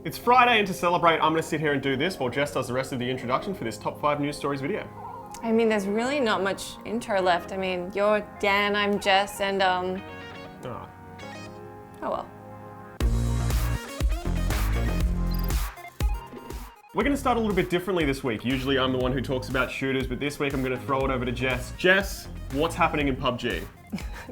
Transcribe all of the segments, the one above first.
It's Friday, and to celebrate, I'm going to sit here and do this while Jess does the rest of the introduction for this top 5 news stories video. I mean, there's really not much intro left. I mean, you're Dan, I'm Jess, and oh well. We're going to start a little bit differently this week. Usually I'm the one who talks about shooters, but this week I'm going to throw it over to Jess. Jess, what's happening in PUBG?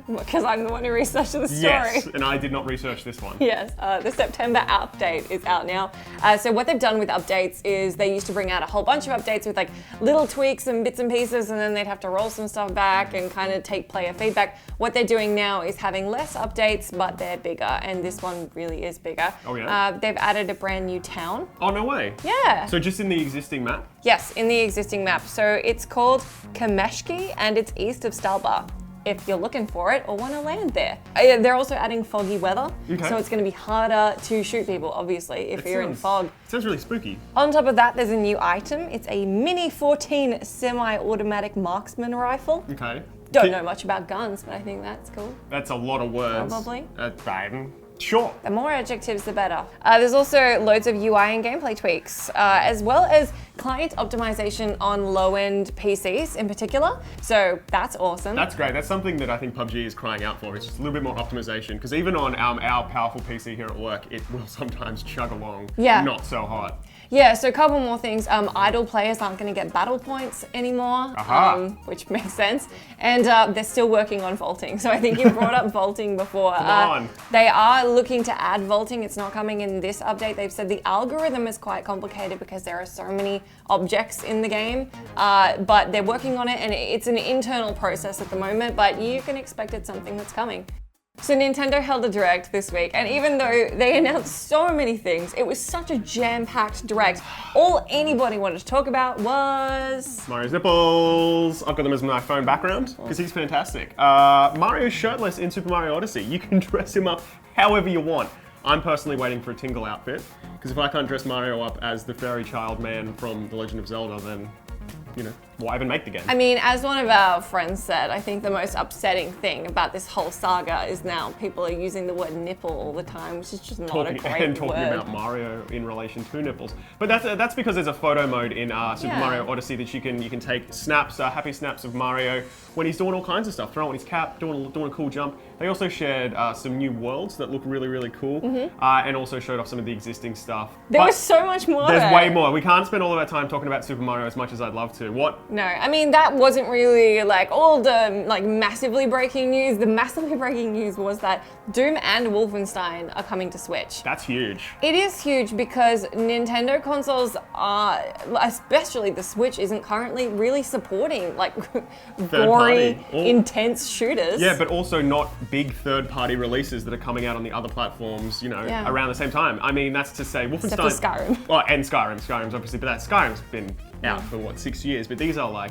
Because I'm the one who researched the story. Yes, and I did not research this one. Yes, the September update is out now. So what they've done with updates is they used to bring out a whole bunch of updates with like little tweaks and bits and pieces, and then they'd have to roll some stuff back and kind of take player feedback. What they're doing now is having less updates, but they're bigger, and this one really is bigger. Oh yeah? They've added a brand new town. Oh, no way. Yeah. So just in the existing map? Yes, in the existing map. So it's called Kameshki, and it's east of Stalbar, if you're looking for it or want to land there. They're also adding foggy weather, so it's going to be harder to shoot people, obviously, if you're in fog. Sounds really spooky. On top of that, there's a new item. It's a Mini 14 semi-automatic marksman rifle. Okay. Don't know much about guns, but I think that's cool. That's a lot of words. Probably. Sure. The more adjectives, the better. There's also loads of UI and gameplay tweaks, as well as client optimization on low-end PCs in particular. So that's awesome. That's great. That's something that I think PUBG is crying out for. It's just a little bit more optimization, because even on our powerful PC here at work, it will sometimes chug along. Yeah. Not so hot. Yeah, so a couple more things. Idle players aren't going to get battle points anymore, which makes sense. And they're still working on vaulting. So I think you brought up vaulting before. Come on. They are looking to add vaulting. It's not coming in this update. They've said the algorithm is quite complicated because there are so many objects in the game. But they're working on it, and it's an internal process at the moment, but you can expect it's something that's coming. So Nintendo held a direct this week, and even though they announced so many things, it was such a jam-packed direct. All anybody wanted to talk about was Mario's nipples. I've got them as my phone background because he's fantastic. Mario's shirtless in Super Mario Odyssey. You can dress him up however you want. I'm personally waiting for a Tingle outfit, because if I can't dress Mario up as the fairy child man from The Legend of Zelda, then, you know, why even make the game? I mean, as one of our friends said, I think the most upsetting thing about this whole saga is now people are using the word nipple all the time, which is just not a great word. Talking about Mario in relation to nipples. But that's because there's a photo mode in Super Mario Odyssey that you can take snaps, happy snaps of Mario when he's doing all kinds of stuff, throwing his cap, doing a cool jump. They also shared some new worlds that look really, really cool, and also showed off some of the existing stuff. There was so much more. There's way more. We can't spend all of our time talking about Super Mario as much as I'd love to. What? No, I mean, that wasn't really like all the massively breaking news. The massively breaking news was that Doom and Wolfenstein are coming to Switch. That's huge. It is huge because Nintendo consoles are, especially the Switch, isn't currently really supporting like gory, intense shooters. Yeah, but also not big third-party releases that are coming out on the other platforms, you know, around the same time. I mean, that's to say Wolfenstein. Except for Skyrim. Oh, and Skyrim. Skyrim's obviously, but Skyrim's been out for what, 6 years? But these are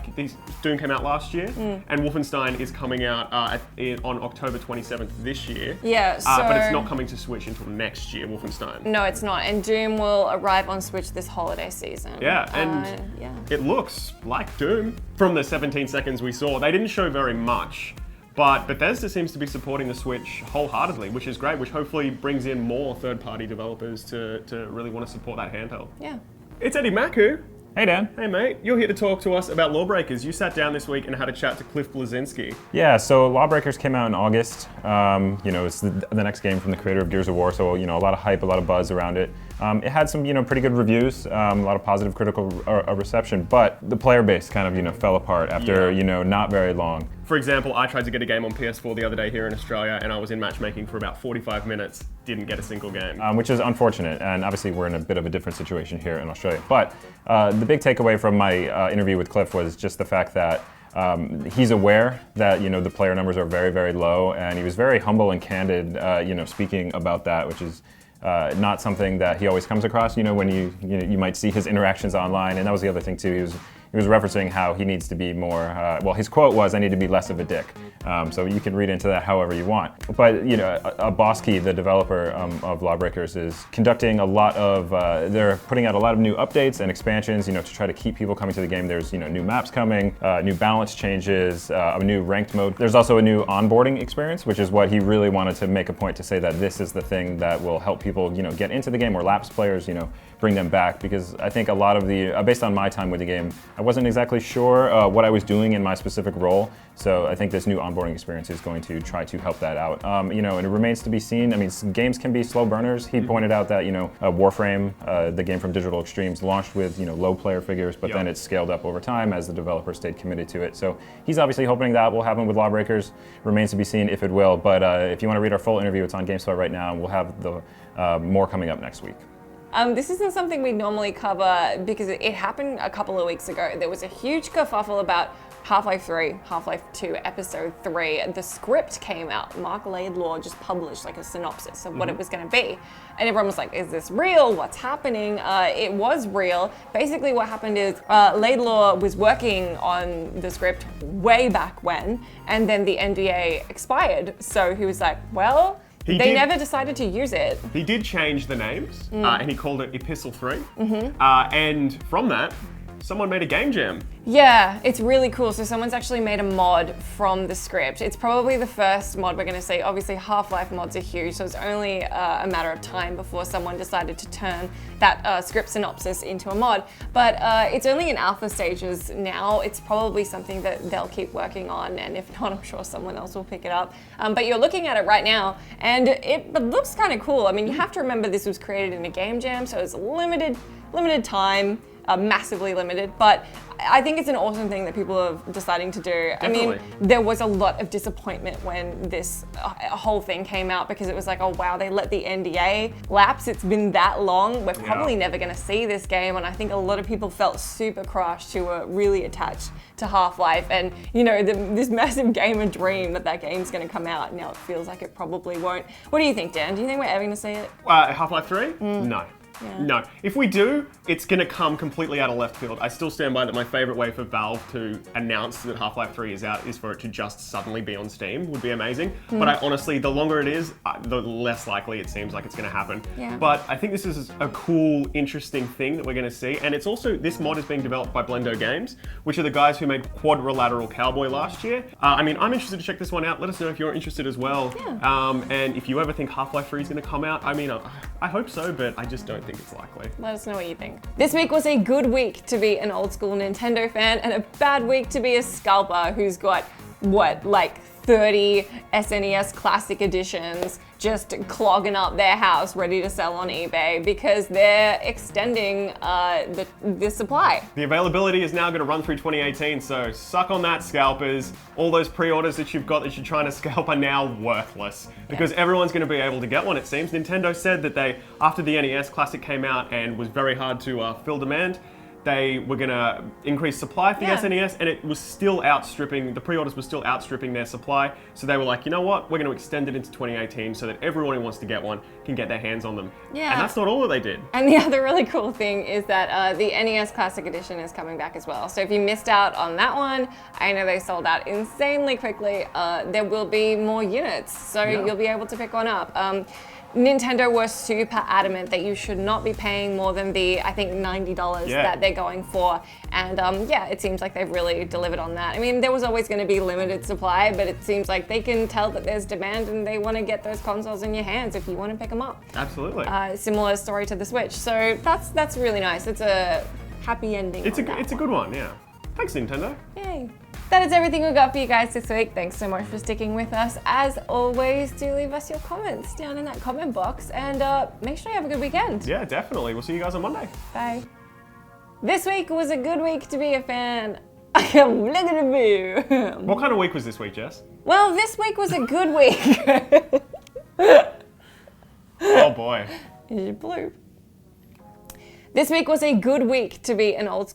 Doom came out last year, and Wolfenstein is coming out on October 27th this year. Yeah, so but it's not coming to Switch until next year, Wolfenstein. No, it's not. And Doom will arrive on Switch this holiday season. Yeah, and it looks like Doom from the 17 seconds we saw. They didn't show very much. But Bethesda seems to be supporting the Switch wholeheartedly, which is great, which hopefully brings in more third-party developers to really want to support that handheld. Yeah. It's Eddie Maku. Hey Dan. Hey mate, you're here to talk to us about Lawbreakers. You sat down this week and had a chat to Cliff Bleszinski. Yeah, so Lawbreakers came out in August. You know, it's the next game from the creator of Gears of War, so you know, a lot of hype, a lot of buzz around it. It had some, pretty good reviews, a lot of positive critical reception, but the player base kind of, fell apart after, not very long. For example, I tried to get a game on PS4 the other day here in Australia, and I was in matchmaking for about 45 minutes, didn't get a single game. Which is unfortunate, and obviously we're in a bit of a different situation here in Australia. But the big takeaway from my interview with Cliff was just the fact that he's aware that the player numbers are very, very low, and he was very humble and candid, speaking about that, which is not something that he always comes across. When you might see his interactions online, and that was the other thing too. he was referencing how he needs to be more, well, his quote was, "I need to be less of a dick." So you can read into that however you want. But, you know, Bleszinski, the developer of Lawbreakers, is conducting a lot of, they're putting out a lot of new updates and expansions, you know, to try to keep people coming to the game. There's, you know, new maps coming, new balance changes, a new ranked mode. There's also a new onboarding experience, which is what he really wanted to make a point to say that this is the thing that will help people, you know, get into the game, or lapsed players, you know, bring them back. Because I think a lot of the, based on my time with the game, I wasn't exactly sure what I was doing in my specific role. So I think this new onboarding experience is going to try to help that out. You know, and it remains to be seen. I mean, games can be slow burners. He pointed out that, you know, Warframe, the game from Digital Extremes, launched with, you know, low player figures, but then it scaled up over time as the developer stayed committed to it. So he's obviously hoping that will happen with Lawbreakers. Remains to be seen if it will. But if you want to read our full interview, it's on GameSpot right now, and we'll have the more coming up next week. This isn't something we normally cover because it happened a couple of weeks ago. There was a huge kerfuffle about Half-Life 3, Half-Life 2, Episode 3. The script came out. Mark Laidlaw just published like a synopsis of what it was going to be. And everyone was like, is this real? What's happening? It was real. Basically what happened is Laidlaw was working on the script way back when, and then the NDA expired. So he was like, well, they never decided to use it. He did change the names, and he called it Epistle 3. And from that, someone made a game jam. Yeah, it's really cool. So someone's actually made a mod from the script. It's probably the first mod we're going to see. Obviously, Half-Life mods are huge, so it's only a matter of time before someone decided to turn that script synopsis into a mod. But it's only in alpha stages now. It's probably something that they'll keep working on, and if not, I'm sure someone else will pick it up. But you're looking at it right now, and it looks kind of cool. I mean, you have to remember this was created in a game jam, so it's limited time. Massively limited, but I think it's an awesome thing that people are deciding to do. Definitely. I mean, there was a lot of disappointment when this whole thing came out, because it was like, oh wow, they let the NDA lapse. It's been that long. We're probably never going to see this game, and I think a lot of people felt super crushed who were really attached to Half-Life, and you know, this massive gamer dream that game's going to come out. Now it feels like it probably won't. What do you think, Dan? Do you think we're ever going to see it? Half-Life 3? No. Yeah. No. If we do, it's going to come completely out of left field. I still stand by that my favorite way for Valve to announce that Half-Life 3 is out is for it to just suddenly be on Steam. Would be amazing. But I honestly, the longer it is, the less likely it seems like it's going to happen. Yeah. But I think this is a cool, interesting thing that we're going to see. And it's also, this mod is being developed by Blendo Games, which are the guys who made Quadrilateral Cowboy last year. I mean, I'm interested to check this one out. Let us know if you're interested as well. Yeah. And if you ever think Half-Life 3 is going to come out, I mean, I hope so, but I just don't think it's likely. Let us know what you think. This week was a good week to be an old school Nintendo fan, and a bad week to be a scalper who's got, what, like 30 SNES Classic Editions just clogging up their house ready to sell on eBay because they're extending the supply. The availability is now going to run through 2018, so suck on that, scalpers. All those pre-orders that you've got that you're trying to scalp are now worthless because everyone's going to be able to get one, it seems. Nintendo said that they, after the NES Classic came out and was very hard to fill demand, they were going to increase supply for the SNES, and it was still outstripping, the pre-orders were still outstripping their supply. So they were like, you know what, we're going to extend it into 2018 so that everyone who wants to get one can get their hands on them. Yeah. And that's not all that they did. And the other really cool thing is that the NES Classic Edition is coming back as well. So if you missed out on that one, I know they sold out insanely quickly. There will be more units, so you'll be able to pick one up. Nintendo were super adamant that you should not be paying more than the, I think, $90 that they're going for. And yeah, it seems like they've really delivered on that. I mean, there was always going to be limited supply, but it seems like they can tell that there's demand and they want to get those consoles in your hands if you want to pick them up. Absolutely. Similar story to the Switch. So that's really nice. It's a happy ending. It's a good one, yeah. Thanks, Nintendo. Yay. That is everything we've got for you guys this week. Thanks so much for sticking with us. As always, do leave us your comments down in that comment box, and make sure you have a good weekend. Yeah, definitely. We'll see you guys on Monday. Bye. This week was a good week to be a fan. Look at the What kind of week was this week, Jess? Well, this week was a good week. Oh boy. Here's your bloop. This week was a good week to be an old school